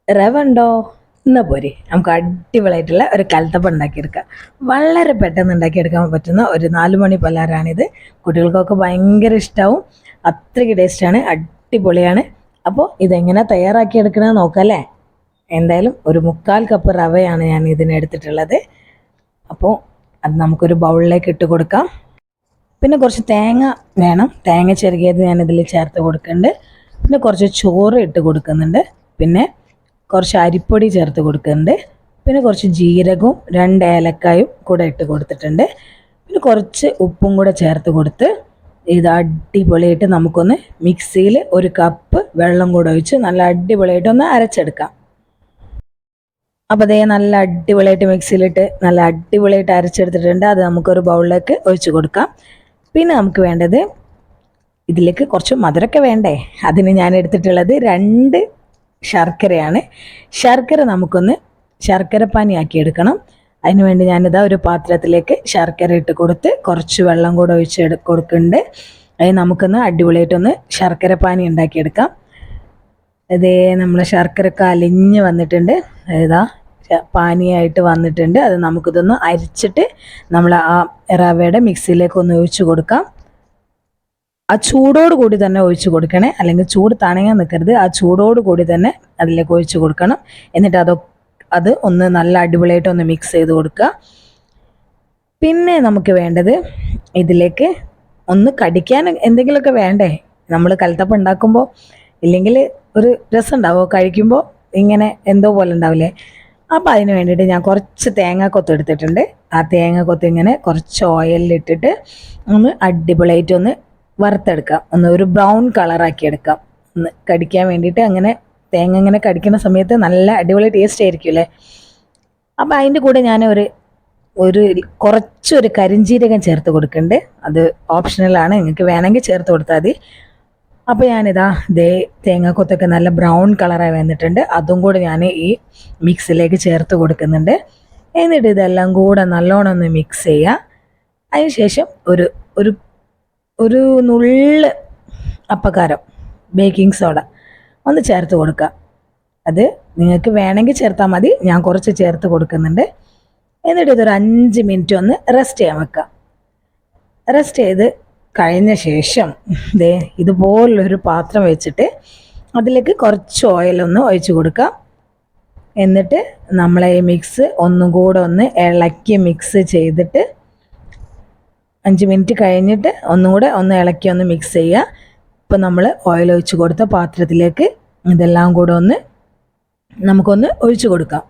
റവ ഉണ്ടോ? എന്നാ പോരെ നമുക്ക് അടിപൊളിയായിട്ടുള്ള ഒരു കലത്തപ്പം ഉണ്ടാക്കിയെടുക്കാം. വളരെ പെട്ടെന്ന് ഉണ്ടാക്കിയെടുക്കാൻ പറ്റുന്ന ഒരു 4 മണി പലഹാരമാണിത്. കുട്ടികൾക്കൊക്കെ ഭയങ്കര ഇഷ്ടമാവും. അത്രയ്ക്ക് ടേസ്റ്റാണ്, അടിപൊളിയാണ്. അപ്പോൾ ഇതെങ്ങനെ തയ്യാറാക്കിയെടുക്കണമെന്ന് നോക്കാം അല്ലേ. എന്തായാലും ഒരു 1/4 കപ്പ് റവയാണ് ഞാൻ ഇതിനെടുത്തിട്ടുള്ളത്. അപ്പോൾ അത് നമുക്കൊരു ബൗളിലേക്ക് ഇട്ട് കൊടുക്കാം. പിന്നെ കുറച്ച് തേങ്ങ വേണം. തേങ്ങ ചെറുകിയത് ഞാനിതിൽ ചേർത്ത് കൊടുക്കുന്നുണ്ട്. പിന്നെ കുറച്ച് ചോറ് ഇട്ട് കൊടുക്കുന്നുണ്ട്. പിന്നെ കുറച്ച് അരിപ്പൊടി ചേർത്ത് കൊടുക്കുന്നുണ്ട്. പിന്നെ കുറച്ച് ജീരകവും 2 ഏലക്കായും കൂടെ ഇട്ട് കൊടുത്തിട്ടുണ്ട്. പിന്നെ കുറച്ച് ഉപ്പും കൂടെ ചേർത്ത് കൊടുത്ത് ഇത് അടിപൊളിയായിട്ട് നമുക്കൊന്ന് മിക്സിയിൽ 1 കപ്പ് വെള്ളം കൂടെ ഒഴിച്ച് നല്ല അടിപൊളിയായിട്ടൊന്ന് അരച്ചെടുക്കാം. അപ്പോൾ അതേ നല്ല അടിപൊളിയായിട്ട് മിക്സിയിലിട്ട് നല്ല അടിപൊളിയായിട്ട് അരച്ചെടുത്തിട്ടുണ്ട്. അത് നമുക്കൊരു ബൗളിലേക്ക് ഒഴിച്ച് കൊടുക്കാം. പിന്നെ നമുക്ക് വേണ്ടത് ഇതിലേക്ക് കുറച്ച് മധുരമൊക്കെ വേണ്ടേ. അതിന് ഞാൻ എടുത്തിട്ടുള്ളത് 2 ശർക്കരയാണ്. ശർക്കര നമുക്കൊന്ന് ശർക്കരപ്പാനിയാക്കി എടുക്കണം. അതിന് വേണ്ടി ഞാനിതാ ഒരു പാത്രത്തിലേക്ക് ശർക്കര ഇട്ട് കൊടുത്ത് കുറച്ച് വെള്ളം കൂടെ ഒഴിച്ച് കൊടുക്കുന്നുണ്ട്. അത് നമുക്കൊന്ന് അടിപൊളിയായിട്ടൊന്ന് ശർക്കരപ്പാനി ഉണ്ടാക്കിയെടുക്കാം. അതേ നമ്മളെ ശർക്കരയൊക്കെ അലിഞ്ഞ് വന്നിട്ടുണ്ട്. ഇതാ പാനിയായിട്ട് വന്നിട്ടുണ്ട്. അത് നമുക്കിതൊന്ന് അരിച്ചിട്ട് നമ്മൾ ആ റവയുടെ മിക്സിയിലേക്ക് ഒന്ന് ഒഴിച്ച് കൊടുക്കാം. ആ ചൂടോട് കൂടി തന്നെ ഒഴിച്ച് കൊടുക്കണേ, അല്ലെങ്കിൽ ചൂട് തണയാൻ നിൽക്കരുത്. ആ ചൂടോട് കൂടി തന്നെ അതിലേക്ക് ഒഴിച്ച് കൊടുക്കണം. എന്നിട്ട് അത് ഒന്ന് നല്ല അടിപൊളിയായിട്ട് ഒന്ന് മിക്സ് ചെയ്ത് കൊടുക്കുക. പിന്നെ നമുക്ക് വേണ്ടത് ഇതിലേക്ക് ഒന്ന് കടിക്കാൻ എന്തെങ്കിലുമൊക്കെ വേണ്ടേ. നമ്മൾ കലത്തപ്പം ഉണ്ടാക്കുമ്പോൾ ഇല്ലെങ്കിൽ ഒരു രസം ഉണ്ടാവുമോ കഴിക്കുമ്പോൾ, ഇങ്ങനെ എന്തോ പോലെ ഉണ്ടാവില്ലേ. അപ്പോൾ അതിന് വേണ്ടിയിട്ട് ഞാൻ കുറച്ച് തേങ്ങാക്കൊത്ത് എടുത്തിട്ടുണ്ട്. ആ തേങ്ങാക്കൊത്ത് ഇങ്ങനെ കുറച്ച് ഓയിലിട്ടിട്ട് ഒന്ന് അടിപൊളിയായിട്ട് ഒന്ന് വറുത്തെടുക്കാം. ഒന്ന് ഒരു ബ്രൗൺ കളറാക്കി എടുക്കാം. ഒന്ന് കടിക്കാൻ വേണ്ടിയിട്ട്. അങ്ങനെ തേങ്ങ ഇങ്ങനെ കടിക്കുന്ന സമയത്ത് നല്ല അടിപൊളി ടേസ്റ്റ് ആയിരിക്കും അല്ലേ. അപ്പോൾ അതിൻ്റെ കൂടെ ഞാൻ കുറച്ചൊരു കരിഞ്ജീരകം ചേർത്ത് കൊടുക്കുന്നുണ്ട്. അത് ഓപ്ഷണലാണ്, നിങ്ങൾക്ക് വേണമെങ്കിൽ ചേർത്ത് കൊടുത്താൽ മതി. അപ്പോൾ ഞാനിതാ തേങ്ങാക്കൊത്തൊക്കെ നല്ല ബ്രൗൺ കളറായി വന്നിട്ടുണ്ട്. അതും കൂടെ ഞാൻ ഈ മിക്സിലേക്ക് ചേർത്ത് കൊടുക്കുന്നുണ്ട്. എന്നിട്ട് ഇതെല്ലാം കൂടെ നല്ലോണം ഒന്ന് മിക്സ് ചെയ്യുക. അതിന് ശേഷം ഒരു നുള്ള് അപ്പക്കാരം ബേക്കിംഗ് സോഡ ഒന്ന് ചേർത്ത് കൊടുക്കുക. അത് നിങ്ങൾക്ക് വേണമെങ്കിൽ ചേർത്താൽ മതി. ഞാൻ കുറച്ച് ചേർത്ത് കൊടുക്കുന്നുണ്ട്. എന്നിട്ട് ഇതൊരു 5 മിനിറ്റ് ഒന്ന് റെസ്റ്റ് ചെയ്യാൻ വെക്കുക. റെസ്റ്റ് ചെയ്ത് കഴിഞ്ഞ ശേഷം ഇതുപോലൊരു പാത്രം വെച്ചിട്ട് അതിലേക്ക് കുറച്ച് ഓയിലൊന്ന് ഒഴിച്ച് കൊടുക്കാം. എന്നിട്ട് നമ്മളെ ഈ മിക്സ് ഒന്നും കൂടെ ഒന്ന് ഇളക്കി മിക്സ് ചെയ്തിട്ട് 5 മിനിറ്റ് കഴിഞ്ഞിട്ട് ഒന്നും കൂടെ ഒന്ന് ഇളക്കി ഒന്ന് മിക്സ് ചെയ്യുക. ഇപ്പം നമ്മൾ ഓയിൽ ഒഴിച്ച് കൊടുത്ത പാത്രത്തിലേക്ക് ഇതെല്ലാം കൂടെ നമുക്കൊന്ന് ഒഴിച്ച് കൊടുക്കാം.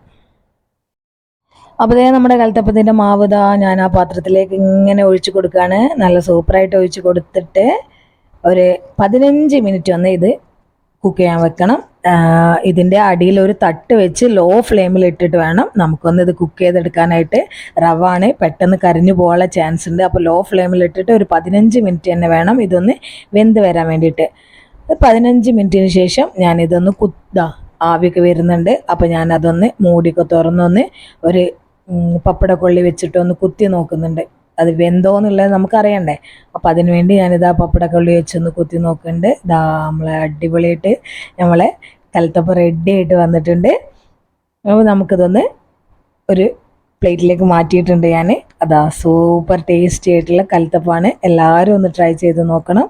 അപ്പോൾ നമ്മുടെ കലത്തപ്പത്തിൻ്റെ മാവ് ഞാൻ ആ പാത്രത്തിലേക്ക് ഇങ്ങനെ ഒഴിച്ച് കൊടുക്കുകയാണ്. നല്ല സൂപ്പറായിട്ട് ഒഴിച്ച് കൊടുത്തിട്ട് ഒരു 15 മിനിറ്റ് ഒന്ന് ഇത് കുക്ക് ചെയ്യാൻ വെക്കണം. ഇതിൻ്റെ അടിയിൽ ഒരു തട്ട് വെച്ച് ലോ ഫ്ലെയിമിൽ ഇട്ടിട്ട് വേണം നമുക്കൊന്ന് ഇത് കുക്ക് ചെയ്തെടുക്കാനായിട്ട്. റവ ആണ്, പെട്ടെന്ന് കരിഞ്ഞു പോകാനുള്ള ചാൻസ് ഉണ്ട്. അപ്പോൾ ലോ ഫ്ലെയിമിൽ ഇട്ടിട്ട് ഒരു 15 മിനിറ്റ് തന്നെ വേണം ഇതൊന്ന് വെന്ത് വരാൻ വേണ്ടിയിട്ട്. 15 മിനിറ്റിന് ശേഷം ഞാനിതൊന്ന് ആവിയൊക്കെ വരുന്നുണ്ട്. അപ്പോൾ ഞാനതൊന്ന് മൂടിയൊക്കെ തുറന്നൊന്ന് ഒരു പപ്പടക്കൊള്ളി വെച്ചിട്ടൊന്ന് കുത്തി നോക്കുന്നുണ്ട്. അത് വെന്തോന്നുള്ളത് നമുക്കറിയണ്ടേ. അപ്പം അതിന് വേണ്ടി ഞാനിതാ പപ്പടക്കൊള്ളി വെച്ചൊന്ന് കുത്തി നോക്കുന്നുണ്ട്. നമ്മളെ അടിപൊളിയായിട്ട് നമ്മളെ കലത്തപ്പം റെഡി ആയിട്ട് വന്നിട്ടുണ്ട്. അപ്പോൾ നമുക്കിതൊന്ന് ഒരു പ്ലേറ്റിലേക്ക് മാറ്റിയിട്ടുണ്ട് ഞാൻ. സൂപ്പർ ടേസ്റ്റി ആയിട്ടുള്ള കലത്തപ്പമാണ്. എല്ലാവരും ഒന്ന് ട്രൈ ചെയ്ത് നോക്കണം.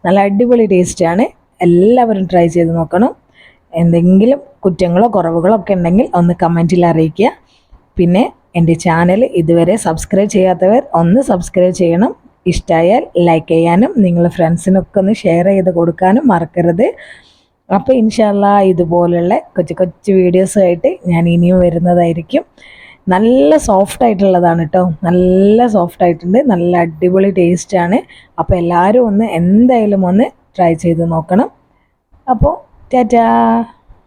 നല്ല അടിപൊളി ടേസ്റ്റാണ്. എല്ലാവരും ട്രൈ ചെയ്ത് നോക്കണം. എന്തെങ്കിലും കുറ്റങ്ങളോ കുറവുകളോ ഒക്കെ ഉണ്ടെങ്കിൽ ഒന്ന് കമൻറ്റിൽ അറിയിക്കുക. പിന്നെ എൻ്റെ ചാനൽ ഇതുവരെ സബ്സ്ക്രൈബ് ചെയ്യാത്തവർ ഒന്ന് സബ്സ്ക്രൈബ് ചെയ്യണം. ഇഷ്ടമായാൽ ലൈക്ക് ചെയ്യാനും നിങ്ങളുടെ ഫ്രണ്ട്സിനൊക്കെ ഒന്ന് ഷെയർ ചെയ്ത് കൊടുക്കാനും മറക്കരുത്. അപ്പോൾ ഇൻഷാ അല്ലാഹ് ഇതുപോലുള്ള കൊച്ചു വീഡിയോസുമായിട്ട് ഞാൻ ഇനിയും വരുന്നതായിരിക്കും. നല്ല സോഫ്റ്റായിട്ടുള്ളതാണ് കേട്ടോ. നല്ല സോഫ്റ്റായിട്ടുണ്ട്. നല്ല അടിപൊളി ടേസ്റ്റാണ്. അപ്പോൾ എല്ലാവരും എന്തായാലും ഒന്ന് ട്രൈ ചെയ്ത് നോക്കണം. അപ്പോൾ ടാറ്റാ.